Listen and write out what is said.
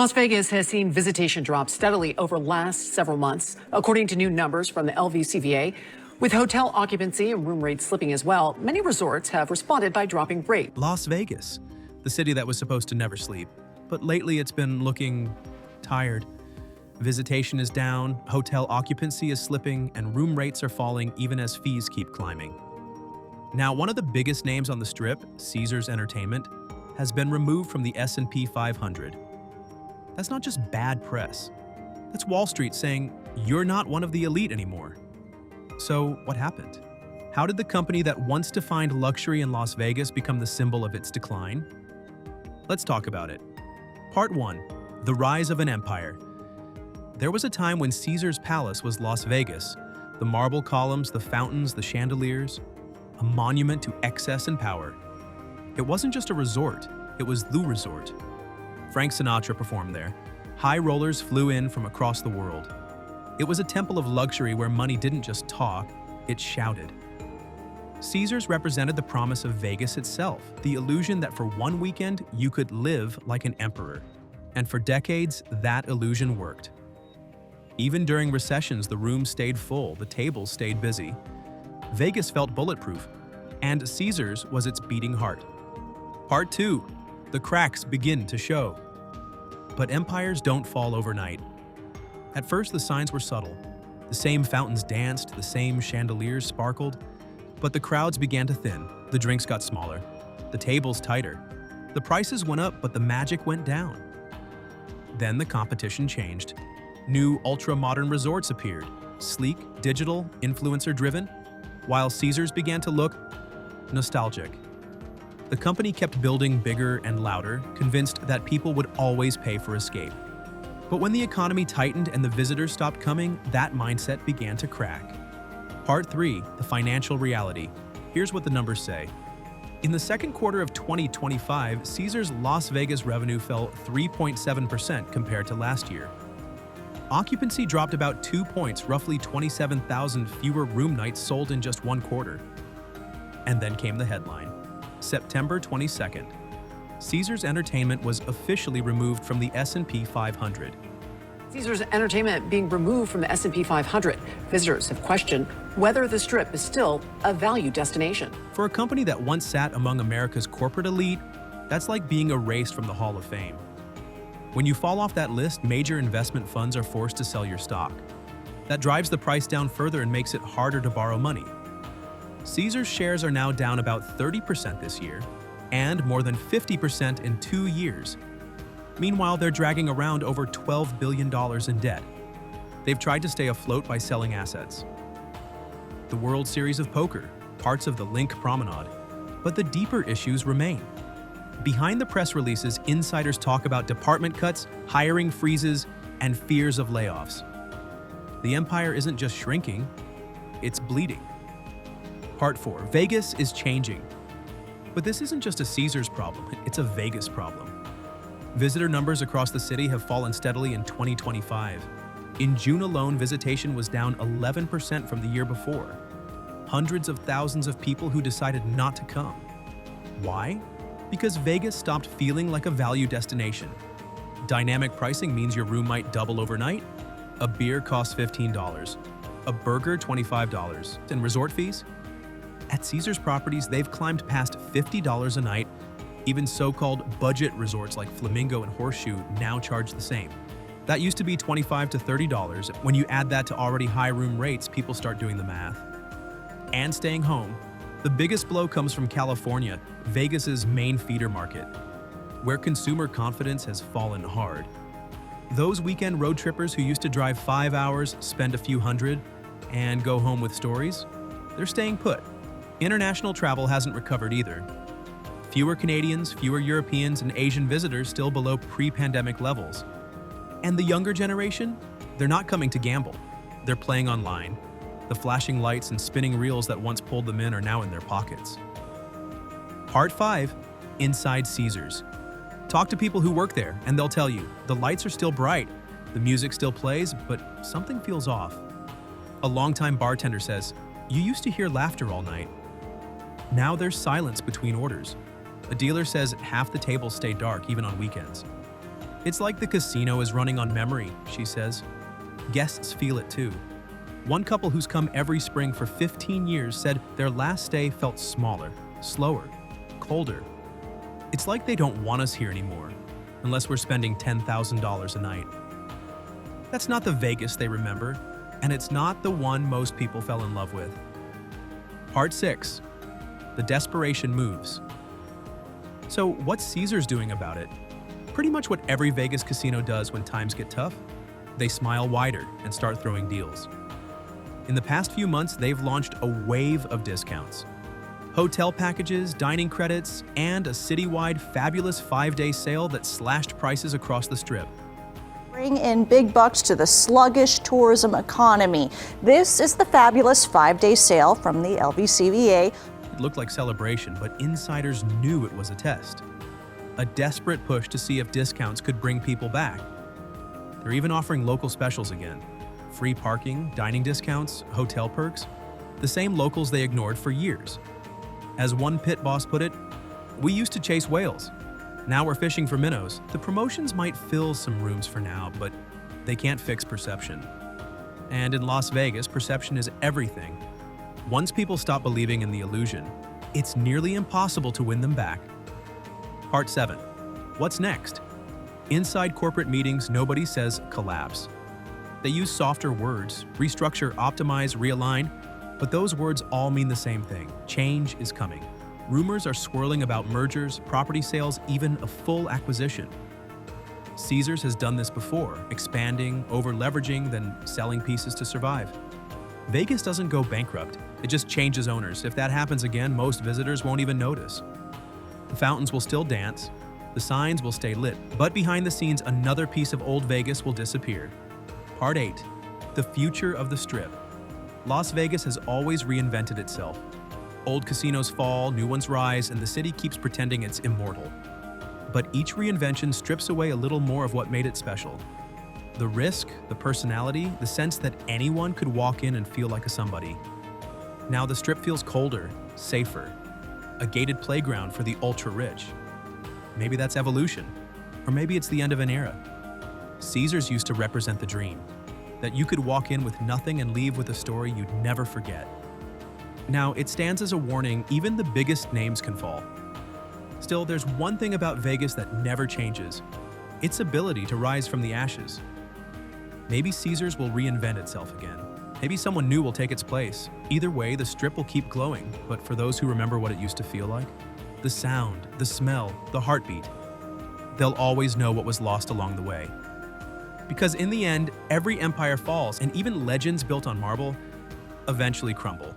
Las Vegas has seen visitation drop steadily over last several months, according to new numbers from the LVCVA. With hotel occupancy and room rates slipping as well, many resorts have responded by dropping rates. Las Vegas, the city that was supposed to never sleep. But lately it's been looking tired. Visitation is down, hotel occupancy is slipping, and room rates are falling even as fees keep climbing. Now, one of the biggest names on the Strip, Caesars Entertainment, has been removed from the S&P 500. That's not just bad press. That's Wall Street saying, you're not one of the elite anymore. So what happened? How did the company that once defined luxury in Las Vegas become the symbol of its decline? Let's talk about it. Part 1. The Rise of an Empire. There was a time when Caesar's Palace was Las Vegas, the marble columns, the fountains, the chandeliers, a monument to excess and power. It wasn't just a resort, it was the resort. Frank Sinatra performed there. High rollers flew in from across the world. It was a temple of luxury where money didn't just talk, it shouted. Caesars represented the promise of Vegas itself, the illusion that for one weekend you could live like an emperor. And for decades, that illusion worked. Even during recessions, the rooms stayed full, the tables stayed busy. Vegas felt bulletproof, and Caesars was its beating heart. Part 2. The cracks begin to show. But empires don't fall overnight. At first, the signs were subtle. The same fountains danced, the same chandeliers sparkled. But the crowds began to thin, the drinks got smaller, the tables tighter. The prices went up, but the magic went down. Then the competition changed. New ultra-modern resorts appeared, sleek, digital, influencer-driven, while Caesars began to look nostalgic. The company kept building bigger and louder, convinced that people would always pay for escape. But when the economy tightened and the visitors stopped coming, that mindset began to crack. Part 3. The Financial Reality. Here's what the numbers say. In the second quarter of 2025, Caesars Las Vegas revenue fell 3.7% compared to last year. Occupancy dropped about 2 points, roughly 27,000 fewer room nights sold in just one quarter. And then came the headline. September 22nd. Caesars Entertainment was officially removed from the S&P 500. Caesars Entertainment being removed from the S&P 500. Visitors have questioned whether the Strip is still a value destination. For a company that once sat among America's corporate elite, that's like being erased from the Hall of Fame. When you fall off that list, major investment funds are forced to sell your stock. That drives the price down further and makes it harder to borrow money. Caesars shares are now down about 30% this year, and more than 50% in 2 years. Meanwhile, they're dragging around over $12 billion in debt. They've tried to stay afloat by selling assets. The World Series of Poker, parts of the Link Promenade, but the deeper issues remain. Behind the press releases, insiders talk about department cuts, hiring freezes, and fears of layoffs. The empire isn't just shrinking, it's bleeding. Part 4. Vegas is changing. But this isn't just a Caesars problem, it's a Vegas problem. Visitor numbers across the city have fallen steadily in 2025. In June alone, visitation was down 11% from the year before. Hundreds of thousands of people who decided not to come. Why? Because Vegas stopped feeling like a value destination. Dynamic pricing means your room might double overnight. A beer costs $15. A burger, $25. And resort fees? At Caesars properties, they've climbed past $50 a night. Even so-called budget resorts like Flamingo and Horseshoe now charge the same. That used to be $25 to $30. When you add that to already high room rates, people start doing the math. And staying home. The biggest blow comes from California, Vegas's main feeder market, where consumer confidence has fallen hard. Those weekend road trippers who used to drive 5 hours, spend a few hundred, and go home with stories, they're staying put. International travel hasn't recovered either. Fewer Canadians, fewer Europeans, and Asian visitors still below pre-pandemic levels. And the younger generation? They're not coming to gamble. They're playing online. The flashing lights and spinning reels that once pulled them in are now in their pockets. Part 5. Inside Caesars. Talk to people who work there, and they'll tell you, the lights are still bright, the music still plays, but something feels off. A longtime bartender says, "You used to hear laughter all night. Now there's silence between orders." A dealer says half the tables stay dark even on weekends. It's like the casino is running on memory, she says. Guests feel it too. One couple who's come every spring for 15 years said their last stay felt smaller, slower, colder. It's like they don't want us here anymore, unless we're spending $10,000 a night. That's not the Vegas they remember, and it's not the one most people fell in love with. Part 6. The desperation moves. So what's Caesars doing about it? Pretty much what every Vegas casino does when times get tough. They smile wider and start throwing deals. In the past few months, they've launched a wave of discounts. Hotel packages, dining credits, and a citywide fabulous 5-day sale that slashed prices across the Strip. Bring in big bucks to the sluggish tourism economy. This is the fabulous 5-day sale from the LVCVA. It looked like celebration, but insiders knew it was a test. A desperate push to see if discounts could bring people back. They're even offering local specials again. Free parking, dining discounts, hotel perks. The same locals they ignored for years. As one pit boss put it, "We used to chase whales. Now we're fishing for minnows." The promotions might fill some rooms for now, but they can't fix perception. And in Las Vegas, perception is everything. Once people stop believing in the illusion, it's nearly impossible to win them back. Part 7. What's next? Inside corporate meetings, nobody says collapse. They use softer words, restructure, optimize, realign, but those words all mean the same thing. Change is coming. Rumors are swirling about mergers, property sales, even a full acquisition. Caesars has done this before, expanding, over-leveraging, then selling pieces to survive. Vegas doesn't go bankrupt, it just changes owners. If that happens again, most visitors won't even notice. The fountains will still dance, the signs will stay lit, but behind the scenes, another piece of old Vegas will disappear. Part 8. The future of the Strip. Las Vegas has always reinvented itself. Old casinos fall, new ones rise, and the city keeps pretending it's immortal. But each reinvention strips away a little more of what made it special. The risk, the personality, the sense that anyone could walk in and feel like a somebody. Now the Strip feels colder, safer, a gated playground for the ultra-rich. Maybe that's evolution, or maybe it's the end of an era. Caesars used to represent the dream, that you could walk in with nothing and leave with a story you'd never forget. Now, it stands as a warning, even the biggest names can fall. Still, there's one thing about Vegas that never changes, its ability to rise from the ashes. Maybe Caesars will reinvent itself again. Maybe someone new will take its place. Either way, the Strip will keep glowing, but for those who remember what it used to feel like, the sound, the smell, the heartbeat, they'll always know what was lost along the way. Because in the end, every empire falls, and even legends built on marble eventually crumble.